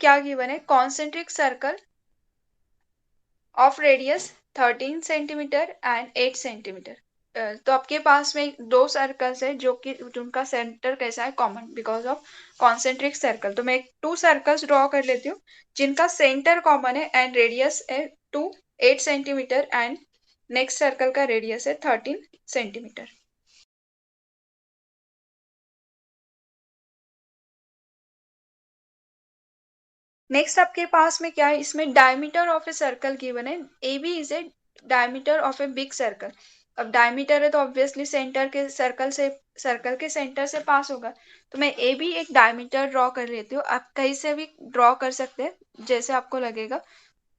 क्या गिवन है, concentric circle of radius 13 centimetre and 8 centimetre. तो आपके पास में दो सर्कल्स है जो कि उनका सेंटर कैसा है, common because of concentric circle. तो मैं टू सर्कल्स ड्रॉ कर लेती हूँ जिनका सेंटर कॉमन है एंड रेडियस है 8 सेंटीमीटर एंड नेक्स्ट सर्कल का रेडियस है 13 सेंटीमीटर। नेक्स्ट आपके पास में क्या है, इसमें diameter of a circle given है, A B is a diameter of a big circle. अब डायमीटर है तो ऑब्वियसली सेंटर के सर्कल के सेंटर से पास होगा। तो मैं ए बी एक डायमीटर ड्रॉ कर लेती हूँ, आप कहीं से भी ड्रॉ कर सकते हैं जैसे आपको लगेगा।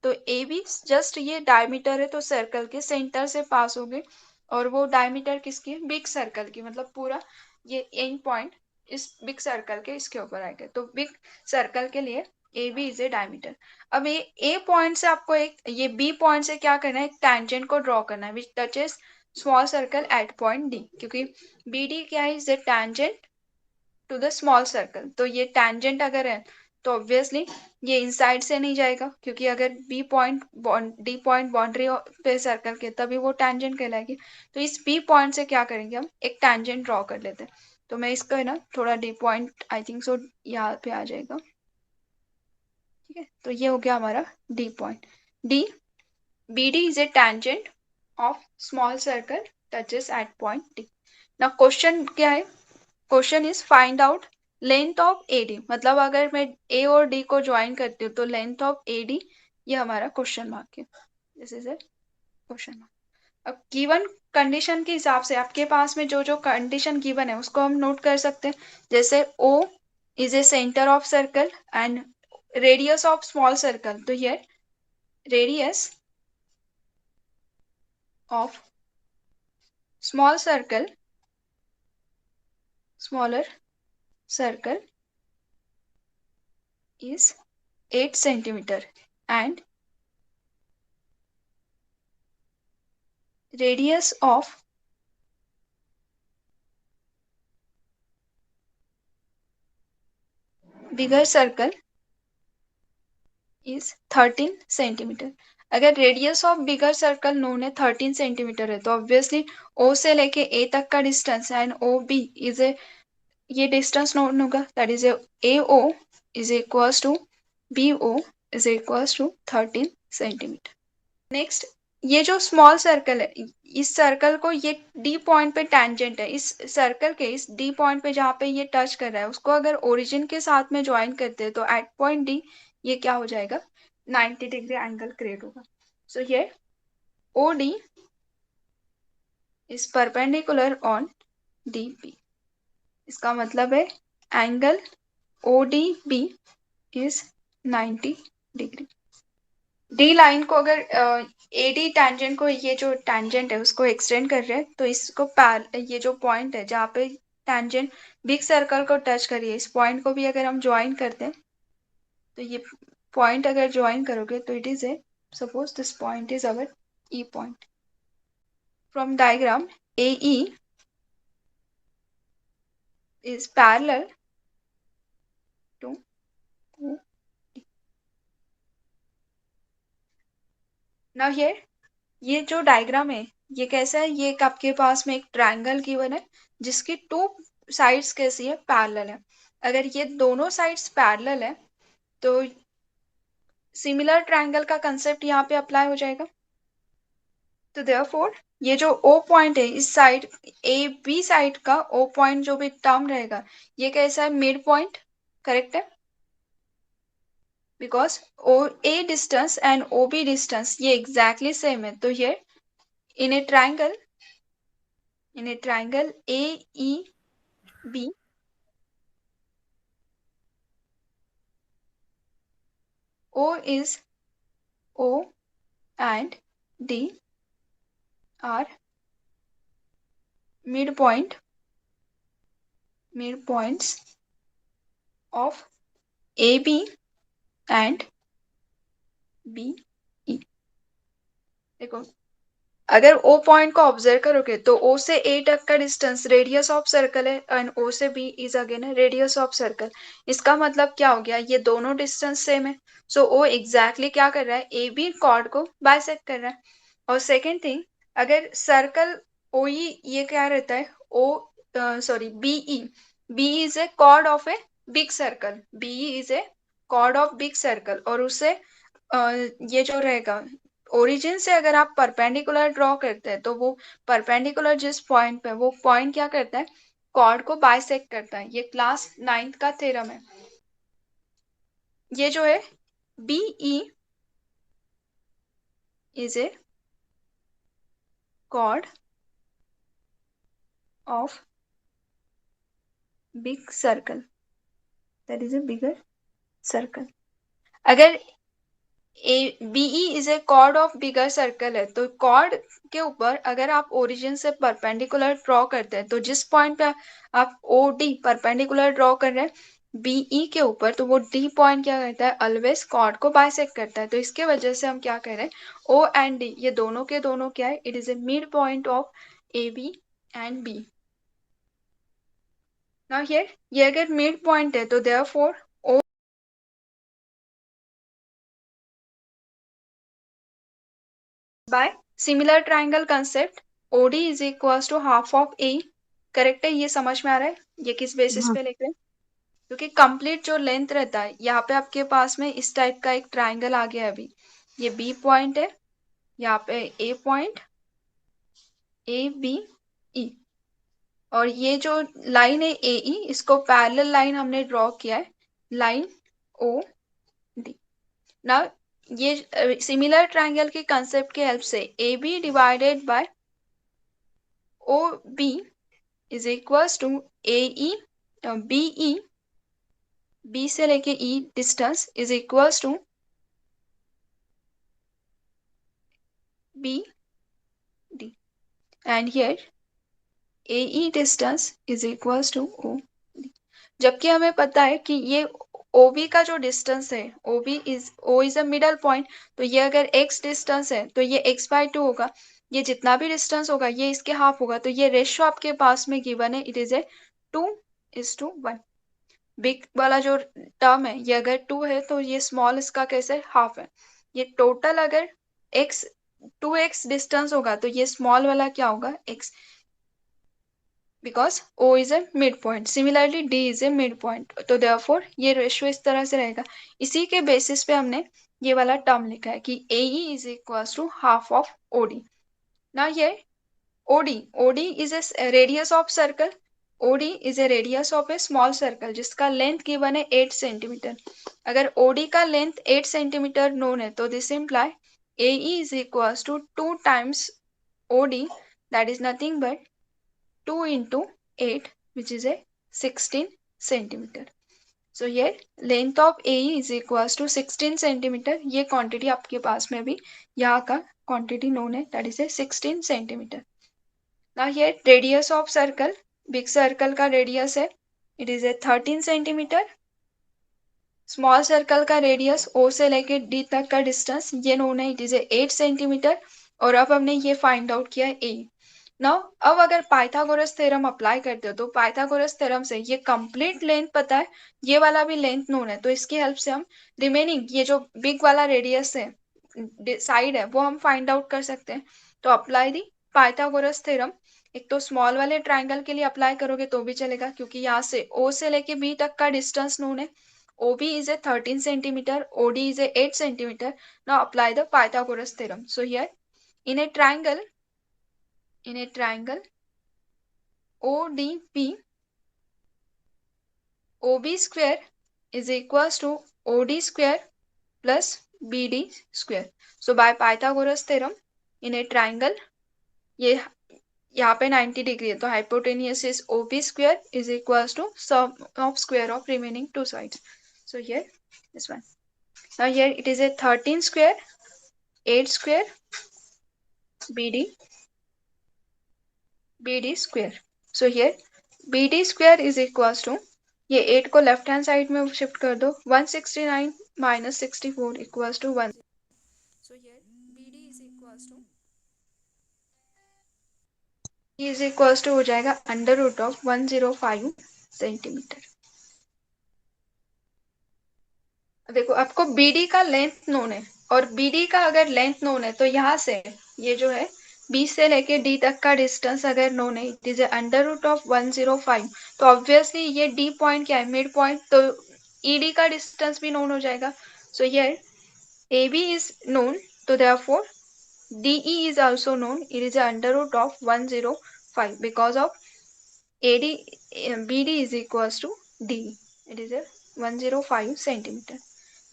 तो ए बी जस्ट ये डायमीटर है तो सर्कल के सेंटर से पास होगी, और वो डायमीटर किसकी है, बिग सर्कल की, मतलब पूरा ये एंड पॉइंट इस बिग सर्कल के इसके ऊपर आएगा। तो बिग सर्कल के लिए A B is a diameter. अब ये ए पॉइंट से आपको ये बी पॉइंट से क्या करना है, एक टैंजेंट को ड्रॉ करना है which touches small circle at point D, क्योंकि बी डी क्या है, is a tangent to the small circle. तो ये टैंजेंट अगर है तो ऑब्वियसली ये इनसाइड से नहीं जाएगा, क्योंकि अगर B point D point boundary पे सर्कल के तभी वो टैंजेंट कहलाएगी। तो इस बी पॉइंट से क्या करेंगे, हम एक टैंजेंट ड्रॉ कर लेते हैं। तो मैं इसका है ना थोड़ा D point I think so यहाँ पे आ जाएगा, ठीक है। तो ये हो गया हमारा D point. D B D is a tangent of small circle touches at point D. ना क्वेश्चन क्या है, question is find out length of A D, मतलब अगर मैं ए और डी को ज्वाइन करती हूँ तो लेंथ ऑफ ए डी, ये हमारा क्वेश्चन मार्क है, this is a question mark. अब गिवन कंडीशन के हिसाब से आपके पास में जो जो कंडीशन गिवन है उसको हम नोट कर सकते हैं। जैसे O is a centre of circle and radius of small circle, तो ये radius of small circle, smaller circle is 8 centimeter and radius of bigger circle is 13 centimetre. अगर radius of bigger circle known है 13 centimetre है तो obviously ओ से लेके A तक का distance and O B is A, ये डिस्टेंस नोन होगा, that is A O is equals to B O is equals to 13 centimetre. Next, ये जो स्मॉल सर्कल है, इस सर्कल को ये डी पॉइंट पे टैंजेंट है, इस सर्कल के इस डी पॉइंट पे जहाँ पे ये टच कर रहा है उसको अगर ओरिजिन के साथ में ज्वाइन करते हैं तो एट पॉइंट डी ये क्या हो जाएगा, 90 डिग्री एंगल क्रिएट होगा। सो ये O D is perpendicular on D B, इसका मतलब है angle O D B is 90 degree. D line को अगर ए डी टैंजेंट को, ये जो टैंजेंट है उसको एक्सटेंड कर रहे हैं तो इसको ये जो पॉइंट है जहाँ पे टैंजेंट बिग सर्कल को टच करिए, इस पॉइंट को भी अगर हम ज्वाइन करते हैं तो ये पॉइंट अगर ज्वाइन करोगे तो it is A, suppose this point is our E point. From diagram A E is parallel to now here, ये जो डायग्राम है ये कैसा है, ये एक आपके पास में एक ट्रायंगल गिवन है जिसकी टू साइड्स कैसी है, पैरेलल है। अगर ये दोनों साइड्स पैरेलल है तो सिमिलर ट्रायंगल का कंसेप्ट यहाँ पे अप्लाई हो जाएगा। तो देयरफॉर ये जो ओ पॉइंट है इस साइड ए बी साइड का ओ पॉइंट जो भी टर्म रहेगा ये कैसा है, मिड पॉइंट, करेक्ट है। Because O A distance and O B distance ये एग्जैक्टली सेम है। तो ये in a triangle, in a triangle AEB, O is O and D are midpoints of AB and BE. देखो अगर O point को observe करोगे तो ओ से ए तक का डिस्टेंस रेडियस ऑफ सर्कल है एंड ओ से B is again radius of circle. इसका मतलब क्या हो गया, ये दोनों डिस्टेंस सेम है। सो ओ एग्जैक्टली क्या कर रहा है, ए बी कॉर्ड को बाइसेक्ट कर रहा है। और सेकेंड थिंग, अगर सर्कल ओ ये क्या रहता है, O sorry B E, B E is a chord of a big circle, B E is a chord of big circle. और उससे ये जो रहेगा, ओरिजिन से अगर आप परपेंडिकुलर ड्रॉ करते हैं तो वो परपेंडिकुलर जिस पॉइंट पे, वो पॉइंट क्या करता है, कॉर्ड को बाइसेक्ट करता है। ये क्लास 9th का थ्योरम है। ये जो है B E is a chord of big circle, that is a bigger circle. अगर A B E is a chord of bigger circle है तो कॉर्ड के ऊपर अगर आप ओरिजिन से परपेंडिकुलर ड्रॉ करते हैं तो जिस पॉइंट पे आप ओ डी परपेंडिकुलर ड्रॉ कर रहे हैं बीई के ऊपर, तो वो डी पॉइंट क्या करता है, ऑलवेज कॉर्ड को बाइसेक्ट करता है। तो इसके वजह से हम क्या कह रहे हैं, ओ एंड डी ये दोनों के दोनों क्या है, it is a mid point of A B and B. Now here ये अगर मिड पॉइंट है तो therefore O by similar triangle concept OD is equals to half of A. Correct है, ये समझ में आ रहा है ये किस बेसिस हाँ। पे लिख रहे हैं, क्योंकि कंप्लीट जो लेंथ रहता है यहाँ पे आपके पास में इस टाइप का एक ट्राइंगल आ गया है। अभी ये बी पॉइंट है, यहाँ पे ए पॉइंट, ए बी ई, और ये जो लाइन है ए ई, इसको पैरेलल लाइन हमने ड्रॉ किया है, लाइन ओ डी। ना ये सिमिलर ट्राइंगल के कंसेप्ट के हेल्प से A B divided by O B is equals to A E, B E, B से लेके E distance is equals to B D, and here A E distance is equals to O D. जबकि हमें पता है कि ये O B का जो डिस्टेंस है, O B is O is a middle point, तो ये अगर एक्स डिस्टेंस है तो ये एक्स बाय टू होगा, ये जितना भी डिस्टेंस होगा ये इसके हाफ होगा। तो ये रेशियो आपके पास में गिवन है, इट इज ए 2:1। बिग वाला जो टर्म है ये अगर 2 है तो ये स्मॉल इसका कैसे हाफ है। ये टोटल अगर x 2x डिस्टेंस होगा तो ये स्मॉल वाला क्या होगा, x, because O is a mid point, similarly D is a mid point. तो देयरफॉर ये रेशियो इस तरह से रहेगा। इसी के बेसिस पे हमने ये वाला टर्म लिखा है कि AE is equal to half of OD। ना ये OD, OD is a radius of circle, OD is a radius of a small circle जिसका लेंथ गिवन है 8 सेंटीमीटर। अगर OD का लेंथ 8 सेंटीमीटर नोन है तो this imply AE is equals to 2 times OD, that is nothing but 2 into 8 which is a 16 centimeter. So here length of AE is equals to 16 centimeter। ये quantity आपके पास में भी यहाँ का quantity known है, that is a 16 centimeter। Now here radius of circle, big circle का radius है, it is a 13 centimetre. Small circle का रेडियस ओ से लेके डी तक का डिस्टेंस ये नोन है, इट इज ए 8 सेंटीमीटर। और अब हमने ये फाइंड आउट किया है ए। नाउ अब अगर पाइथागोरस थ्योरम अप्लाई करते हो तो पाइथागोरस थ्योरम से ये कंप्लीट लेंथ पता है, ये वाला भी लेंथ नोन है, तो इसकी हेल्प से हम रिमेनिंग ये जो बिग वाला रेडियस है, साइड है, वो हम फाइंड आउट कर सकते हैं। तो अप्लाई दी पाइथागोरस थ्योरम। एक तो स्मॉल वाले ट्राइंगल के लिए अप्लाई करोगे तो भी चलेगा, क्योंकि यहाँ से ओ से लेके बी तक का डिस्टेंस नोन है। OB is a 13 centimeter, OD is a 8 centimeter. Now apply the Pythagoras theorem. So here in a triangle ODP, OB square is equals to OD square plus BD square. So by Pythagoras theorem in a triangle, ये यहाँ पे 90 degree है तो hypotenuse is OB square is equals to sum of square of remaining two sides. So here this one. Now here it is a 13 square, 8 square, BD square. So here BD square is equals to, ये 8 को left hand side में shift कर दो, 169 minus 64 equals to 1। So here BD is equals to is equal to हो जाएगा under root of 105 centimetre. देखो आपको BD का लेंथ नोन है, और बीडी का अगर लेंथ नोन है तो यहाँ से ये जो है बी से लेके डी तक का डिस्टेंस अगर नोन है, it is under root of 105। तो ऑब्वियसली ये डी पॉइंट क्या है, मिड पॉइंट, तो ईडी का डिस्टेंस भी नोन हो जाएगा। So here A B is known, तो therefore DE is also known. It is under root of 105 because of AD BD is equals to DE. It is a 105 centimeter.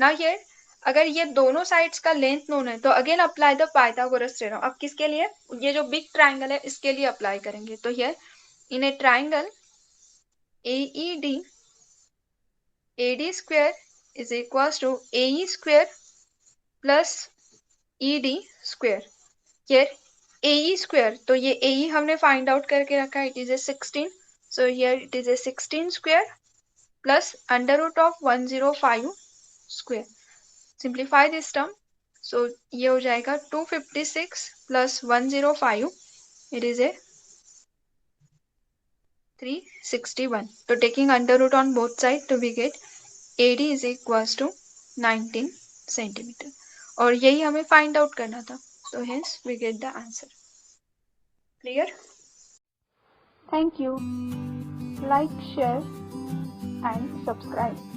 Now here अगर ये दोनों sides का length known है तो again apply the Pythagoras theorem. अब किसके लिए, ये जो बिग ट्राइंगल है इसके लिए अप्लाई करेंगे। तो here in A triangle AED, AD square is equals to AE square plus ED square। Here AE square, तो ये AE हमने फाइंड आउट करके रखा है, it is a 16। So here it is a 16 square plus under root of 105 square. Simplify this term, so ये हो जाएगा 256 plus 105, it is a 361। तो taking under root on both side, तो we get AD is equals to 19 centimetre, और यही हमें find out करना था। तो hence we get the answer. Clear? Thank you. Like, share and subscribe.